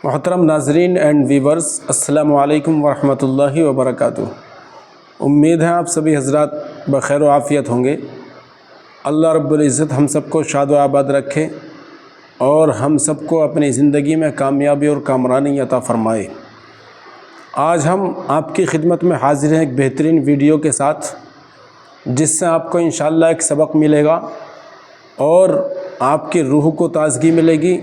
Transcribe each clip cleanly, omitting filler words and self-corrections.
محترم ناظرین and viewers, السلام علیکم ورحمۃ اللہ وبرکاتہ۔ امید ہے آپ سبھی حضرات بخیر و عافیت ہوں گے۔ اللہ رب العزت ہم سب کو شاد و آباد رکھے اور ہم سب کو اپنی زندگی میں کامیابی اور کامرانی عطا فرمائے۔ آج ہم آپ کی خدمت میں حاضر ہیں ایک بہترین ویڈیو کے ساتھ، جس سے آپ کو انشاءاللہ ایک سبق ملے گا اور آپ کی روح کو تازگی ملے گی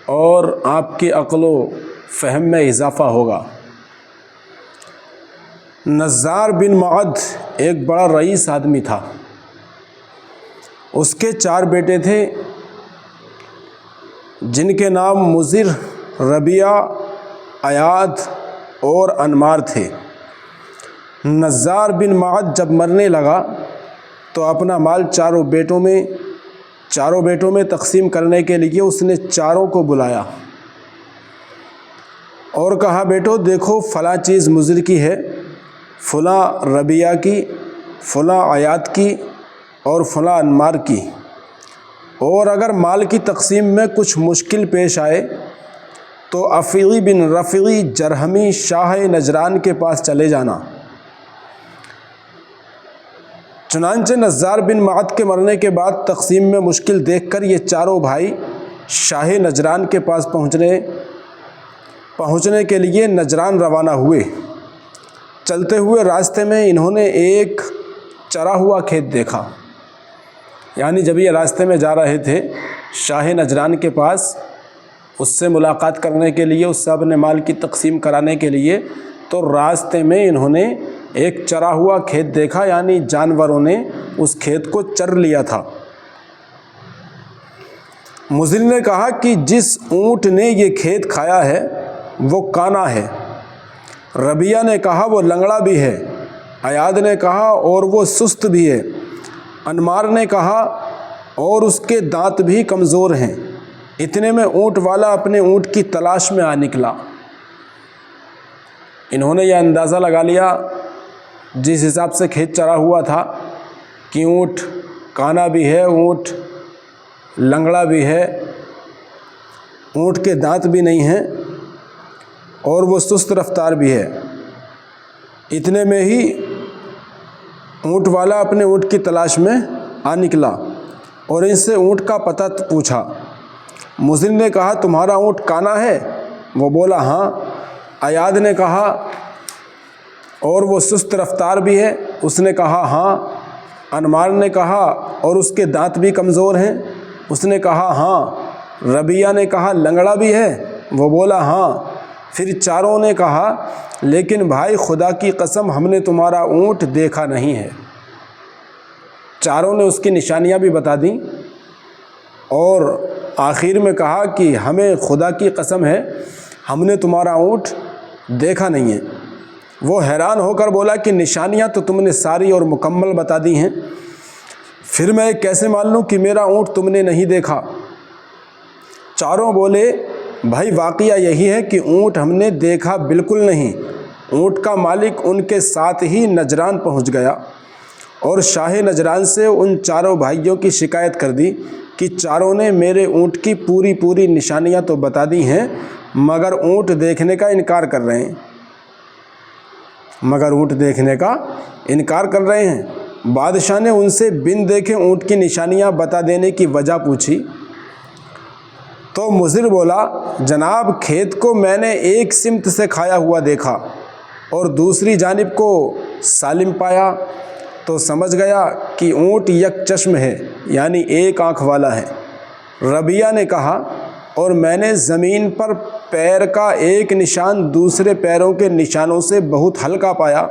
اور آپ کی عقل و فہم میں اضافہ ہوگا۔ نزار بن معد ایک بڑا رئیس آدمی تھا۔ اس کے 4 بیٹے تھے جن کے نام مضر، ربیعہ، ایاد اور انمار تھے۔ نزار بن معد جب مرنے لگا تو اپنا مال چاروں بیٹوں میں تقسیم کرنے کے لیے اس نے چاروں کو بلایا اور کہا، بیٹو دیکھو، فلاں چیز مضر کی ہے، فلاں ربیعہ کی، فلاں ایاد کی اور فلاں انمار کی، اور اگر مال کی تقسیم میں کچھ مشکل پیش آئے تو افیغی بن رفیعی جرہمی شاہ نجران کے پاس چلے جانا۔ چنانچہ نزار بن معد کے مرنے کے بعد تقسیم میں مشکل دیکھ کر یہ چاروں بھائی شاہ نجران کے پاس پہنچنے کے لیے نجران روانہ ہوئے۔ چلتے ہوئے راستے میں انہوں نے ایک چرا ہوا کھیت دیکھا۔ یعنی جب یہ راستے میں جا رہے تھے شاہ نجران کے پاس اس سے ملاقات کرنے کے لیے، اس سے اپنے مال کی تقسیم کرانے کے لیے، تو راستے میں انہوں نے ایک چرا ہوا کھیت دیکھا، یعنی جانوروں نے اس کھیت کو چر لیا تھا۔ مضر نے کہا کہ جس اونٹ نے یہ کھیت کھایا ہے وہ کانا ہے۔ ربیعہ نے کہا وہ لنگڑا بھی ہے۔ ایاد نے کہا اور وہ سست بھی ہے۔ انمار نے کہا اور اس کے دانت بھی کمزور ہیں۔ اتنے میں اونٹ والا اپنے اونٹ کی تلاش میں آ نکلا۔ انہوں نے یہ اندازہ لگا لیا جس حساب سے کھیت چرا ہوا تھا کہ اونٹ کانا بھی ہے، اونٹ لنگڑا بھی ہے، اونٹ کے دانت بھی نہیں ہیں اور وہ سست رفتار بھی ہے۔ اتنے میں ہی اونٹ والا اپنے اونٹ کی تلاش میں آ نکلا اور ان سے اونٹ کا پتہ پوچھا۔ مضر نے کہا تمہارا اونٹ کانا ہے؟ وہ بولا ہاں۔ ایاد نے کہا اور وہ سست رفتار بھی ہے؟ اس نے کہا ہاں۔ انمار نے کہا اور اس کے دانت بھی کمزور ہیں؟ اس نے کہا ہاں۔ ربیعہ نے کہا لنگڑا بھی ہے؟ وہ بولا ہاں۔ پھر چاروں نے کہا لیکن بھائی خدا کی قسم ہم نے تمہارا اونٹ دیکھا نہیں ہے۔ چاروں نے اس کی نشانیاں بھی بتا دیں اور آخر میں کہا کہ ہمیں خدا کی قسم ہے ہم نے تمہارا اونٹ دیکھا نہیں ہے۔ وہ حیران ہو کر بولا کہ نشانیاں تو تم نے ساری اور مکمل بتا دی ہیں، پھر میں کیسے مان لوں کہ میرا اونٹ تم نے نہیں دیکھا؟ چاروں بولے بھائی واقعہ یہی ہے کہ اونٹ ہم نے دیکھا بالکل نہیں۔ اونٹ کا مالک ان کے ساتھ ہی نجران پہنچ گیا اور شاہ نجران سے ان چاروں بھائیوں کی شکایت کر دی کہ چاروں نے میرے اونٹ کی پوری نشانیاں تو بتا دی ہیں مگر اونٹ دیکھنے کا انکار کر رہے ہیں۔ بادشاہ نے ان سے بن دیکھے اونٹ کی نشانیاں بتا دینے کی وجہ پوچھی تو مضر بولا جناب کھیت کو میں نے ایک سمت سے کھایا ہوا دیکھا اور دوسری جانب کو سالم پایا تو سمجھ گیا کہ اونٹ یک چشم ہے، یعنی ایک آنکھ والا ہے۔ ربیعہ نے کہا اور میں نے زمین پر پیر کا ایک نشان دوسرے پیروں کے نشانوں سے بہت ہلکا پایا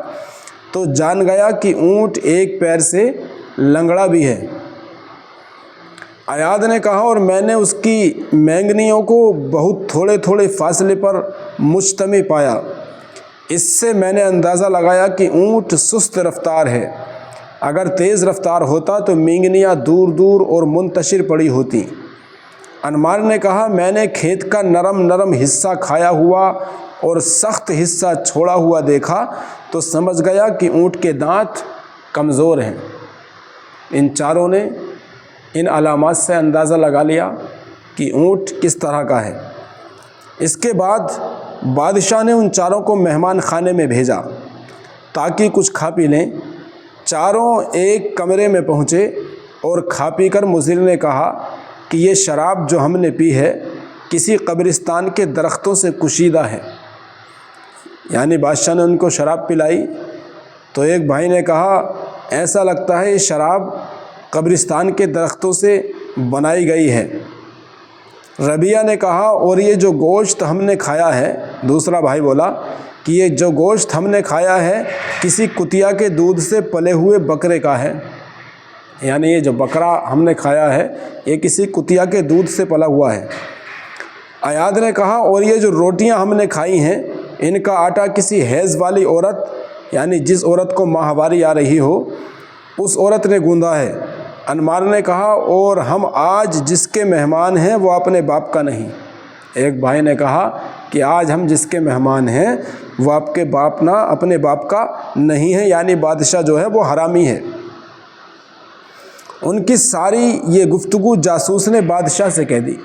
تو جان گیا کہ اونٹ ایک پیر سے لنگڑا بھی ہے۔ ایاد نے کہا اور میں نے اس کی مینگنیوں کو بہت تھوڑے فاصلے پر مجتمع پایا، اس سے میں نے اندازہ لگایا کہ اونٹ سست رفتار ہے، اگر تیز رفتار ہوتا تو مینگنیاں دور اور منتشر پڑی ہوتی۔ انمار نے کہا میں نے کھیت کا نرم حصہ کھایا ہوا اور سخت حصہ چھوڑا ہوا دیکھا تو سمجھ گیا کہ اونٹ کے دانت کمزور ہیں۔ ان چاروں نے ان علامات سے اندازہ لگا لیا کہ اونٹ کس طرح کا ہے۔ اس کے بعد بادشاہ نے ان چاروں کو مہمان خانے میں بھیجا تاکہ کچھ کھا پی لیں۔ چاروں ایک کمرے میں پہنچے اور کھا پی کر مضر نے کہا کہ یہ شراب جو ہم نے پی ہے کسی قبرستان کے درختوں سے کشیدہ ہے۔ یعنی بادشاہ نے ان کو شراب پلائی تو ایک بھائی نے کہا ایسا لگتا ہے یہ شراب قبرستان کے درختوں سے بنائی گئی ہے۔ ربیہ نے کہا اور یہ جو گوشت ہم نے کھایا ہے، دوسرا بھائی بولا کہ یہ جو گوشت ہم نے کھایا ہے کسی کتیا کے دودھ سے پلے ہوئے بکرے کا ہے۔ یعنی یہ جو بکرا ہم نے کھایا ہے یہ کسی کتیا کے دودھ سے پلا ہوا ہے۔ ایاد نے کہا اور یہ جو روٹیاں ہم نے کھائی ہیں ان کا آٹا کسی حیض والی عورت، یعنی جس عورت کو ماہواری آ رہی ہو اس عورت نے گوندا ہے۔ انمار نے کہا اور ہم آج جس کے مہمان ہیں وہ اپنے باپ کا نہیں۔ ایک بھائی نے کہا کہ آج ہم جس کے مہمان ہیں وہ آپ کے باپ نہ اپنے باپ کا نہیں ہے، یعنی بادشاہ جو ہے وہ حرامی ہے۔ ان کی ساری یہ گفتگو جاسوس نے بادشاہ سے کہہ دی،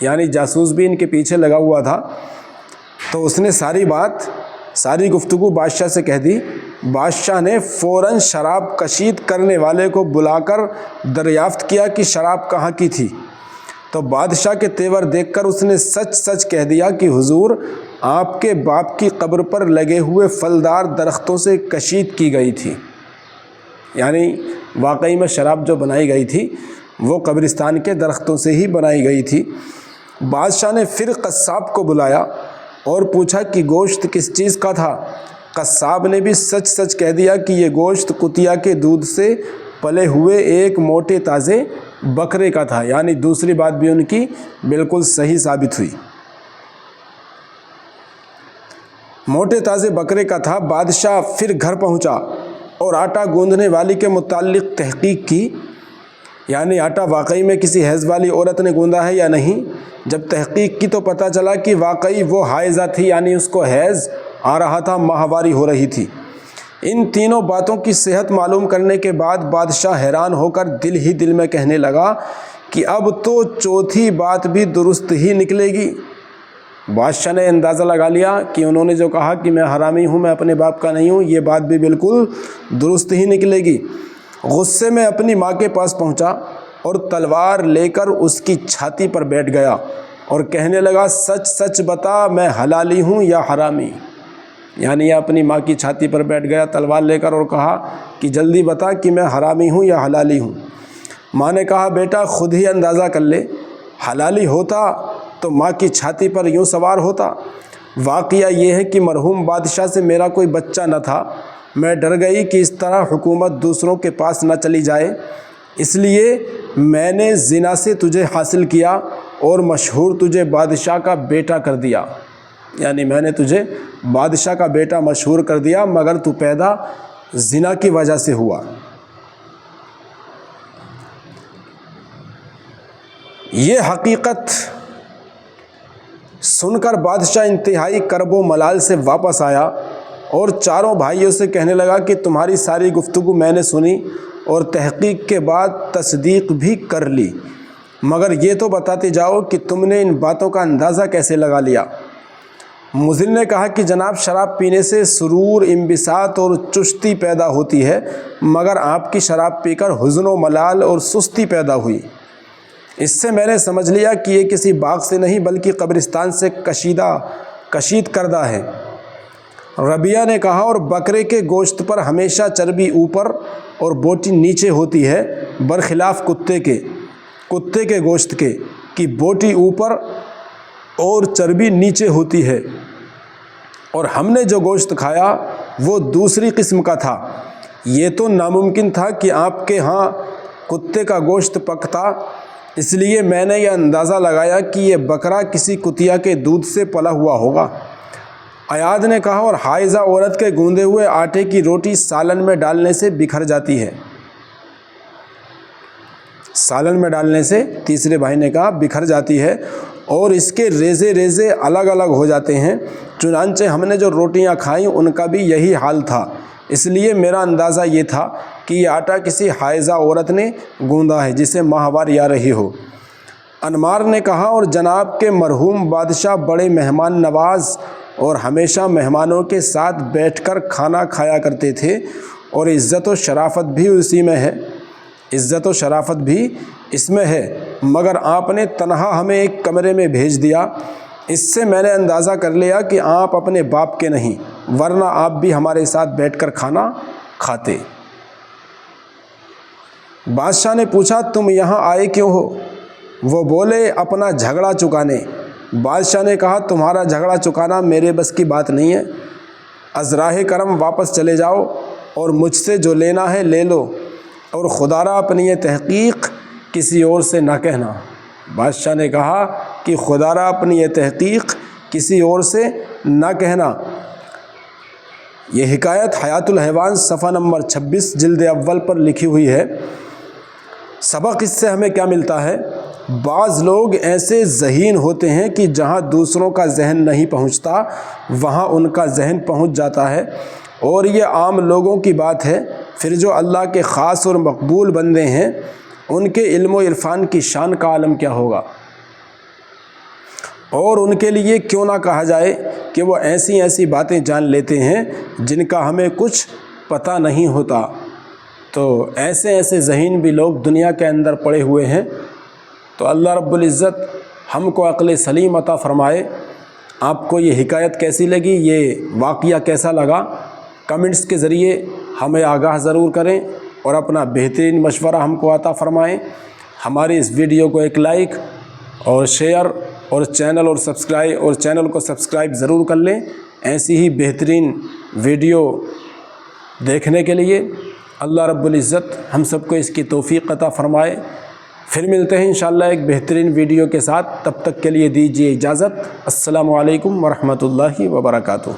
یعنی جاسوس بھی ان کے پیچھے لگا ہوا تھا، تو اس نے ساری گفتگو بادشاہ سے کہہ دی۔ بادشاہ نے فوراً شراب کشید کرنے والے کو بلا کر دریافت کیا کہ شراب کہاں کی تھی، تو بادشاہ کے تیور دیکھ کر اس نے سچ سچ کہہ دیا کہ حضور آپ کے باپ کی قبر پر لگے ہوئے پھلدار درختوں سے کشید کی گئی تھی۔ یعنی واقعی میں شراب جو بنائی گئی تھی وہ قبرستان کے درختوں سے ہی بنائی گئی تھی۔ بادشاہ نے پھر قصاب کو بلایا اور پوچھا کہ گوشت کس چیز کا تھا۔ قصاب نے بھی سچ سچ کہہ دیا کہ یہ گوشت کتیا کے دودھ سے پلے ہوئے ایک موٹے تازے بکرے کا تھا، یعنی دوسری بات بھی ان کی بالکل صحیح ثابت ہوئی، موٹے تازے بکرے کا تھا۔ بادشاہ پھر گھر پہنچا اور آٹا گوندنے والی کے متعلق تحقیق کی، یعنی آٹا واقعی میں کسی حیض والی عورت نے گوندا ہے یا نہیں۔ جب تحقیق کی تو پتہ چلا کہ واقعی وہ حائضہ تھی، یعنی اس کو حیض آ رہا تھا، ماہواری ہو رہی تھی۔ ان تینوں باتوں کی صحت معلوم کرنے کے بعد بادشاہ حیران ہو کر دل ہی دل میں کہنے لگا کہ اب تو چوتھی بات بھی درست ہی نکلے گی۔ بادشاہ نے اندازہ لگا لیا کہ انہوں نے جو کہا کہ میں حرامی ہوں، میں اپنے باپ کا نہیں ہوں، یہ بات بھی بالکل درست ہی نکلے گی۔ غصے میں اپنی ماں کے پاس پہنچا اور تلوار لے کر اس کی چھاتی پر بیٹھ گیا اور کہنے لگا سچ سچ بتا میں حلالی ہوں یا حرامی۔ یعنی یہ اپنی ماں کی چھاتی پر بیٹھ گیا تلوار لے کر اور کہا کہ جلدی بتا کہ میں حرامی ہوں یا حلالی ہوں۔ ماں نے کہا بیٹا خود ہی اندازہ کر لے، حلالی ہوتا تو ماں کی چھاتی پر یوں سوار ہوتا۔ واقعہ یہ ہے کہ مرحوم بادشاہ سے میرا کوئی بچہ نہ تھا، میں ڈر گئی کہ اس طرح حکومت دوسروں کے پاس نہ چلی جائے، اس لیے میں نے زنا سے تجھے حاصل کیا اور مشہور تجھے بادشاہ کا بیٹا کر دیا۔ یعنی میں نے تجھے بادشاہ کا بیٹا مشہور کر دیا، مگر تو پیدا زنا کی وجہ سے ہوا۔ یہ حقیقت سن کر بادشاہ انتہائی کرب و ملال سے واپس آیا اور چاروں بھائیوں سے کہنے لگا کہ تمہاری ساری گفتگو میں نے سنی اور تحقیق کے بعد تصدیق بھی کر لی، مگر یہ تو بتاتے جاؤ کہ تم نے ان باتوں کا اندازہ کیسے لگا لیا۔ مضر نے کہا کہ جناب شراب پینے سے سرور، انبساط اور چستی پیدا ہوتی ہے، مگر آپ کی شراب پی کر حزن و ملال اور سستی پیدا ہوئی۔ اس سے میں نے سمجھ لیا کہ یہ کسی باغ سے نہیں بلکہ قبرستان سے کشید کردہ ہے۔ ربیہ نے کہا اور بکرے کے گوشت پر ہمیشہ چربی اوپر اور بوٹی نیچے ہوتی ہے، برخلاف کتے کے گوشت کے کہ بوٹی اوپر اور چربی نیچے ہوتی ہے، اور ہم نے جو گوشت کھایا وہ دوسری قسم کا تھا۔ یہ تو ناممکن تھا کہ آپ کے ہاں کتے کا گوشت پکتا، اس لیے میں نے یہ اندازہ لگایا کہ یہ بکرا کسی کتیا کے دودھ سے پلا ہوا ہوگا۔ ایاد نے کہا اور حائضہ عورت کے گوندے ہوئے آٹے کی روٹی سالن میں ڈالنے سے بکھر جاتی ہے۔ سالن میں ڈالنے سے، تیسرے بھائی نے کہا، بکھر جاتی ہے اور اس کے ریزے ریزے الگ الگ ہو جاتے ہیں۔ چنانچہ ہم نے جو روٹیاں کھائیں ان کا بھی یہی حال تھا، اس لیے میرا اندازہ یہ تھا کہ یہ آٹا کسی حائضہ عورت نے گوندا ہے جسے ماہواری آ رہی ہو۔ انمار نے کہا اور جناب کے مرحوم بادشاہ بڑے مہمان نواز اور ہمیشہ مہمانوں کے ساتھ بیٹھ کر کھانا کھایا کرتے تھے، اور عزت و شرافت بھی اسی میں ہے، عزت و شرافت بھی اس میں ہے، مگر آپ نے تنہا ہمیں ایک کمرے میں بھیج دیا، اس سے میں نے اندازہ کر لیا کہ آپ اپنے باپ کے نہیں، ورنہ آپ بھی ہمارے ساتھ بیٹھ کر کھانا کھاتے۔ بادشاہ نے پوچھا تم یہاں آئے کیوں ہو؟ وہ بولے اپنا جھگڑا چکانے۔ بادشاہ نے کہا تمہارا جھگڑا چکانا میرے بس کی بات نہیں ہے، از راہ کرم واپس چلے جاؤ اور مجھ سے جو لینا ہے لے لو، اور خدارا اپنی یہ تحقیق کسی اور سے نہ کہنا۔ بادشاہ نے کہا کہ خدارا اپنی یہ تحقیق کسی اور سے نہ کہنا۔ یہ حکایت حیات الحیوان صفحہ نمبر 26 جلد اول پر لکھی ہوئی ہے۔ سبق اس سے ہمیں کیا ملتا ہے؟ بعض لوگ ایسے ذہین ہوتے ہیں کہ جہاں دوسروں کا ذہن نہیں پہنچتا وہاں ان کا ذہن پہنچ جاتا ہے، اور یہ عام لوگوں کی بات ہے۔ پھر جو اللہ کے خاص اور مقبول بندے ہیں ان کے علم و عرفان کی شان کا عالم کیا ہوگا، اور ان کے لیے کیوں نہ کہا جائے کہ وہ ایسی ایسی باتیں جان لیتے ہیں جن کا ہمیں کچھ پتہ نہیں ہوتا۔ تو ایسے ذہین بھی لوگ دنیا کے اندر پڑے ہوئے ہیں۔ تو اللہ رب العزت ہم کو عقل سلیم عطا فرمائے۔ آپ کو یہ حکایت کیسی لگی، یہ واقعہ کیسا لگا، کمنٹس کے ذریعے ہمیں آگاہ ضرور کریں، اور اپنا بہترین مشورہ ہم کو عطا فرمائیں۔ ہماری اس ویڈیو کو ایک لائک اور شیئر اور چینل کو سبسکرائب ضرور کر لیں۔ ایسی ہی بہترین ویڈیو دیکھنے کے لیے اللہ رب العزت ہم سب کو اس کی توفیق عطا فرمائے۔ پھر ملتے ہیں انشاءاللہ ایک بہترین ویڈیو کے ساتھ، تب تک کے لیے دیجیے اجازت۔ السلام علیکم ورحمۃ اللہ وبرکاتہ۔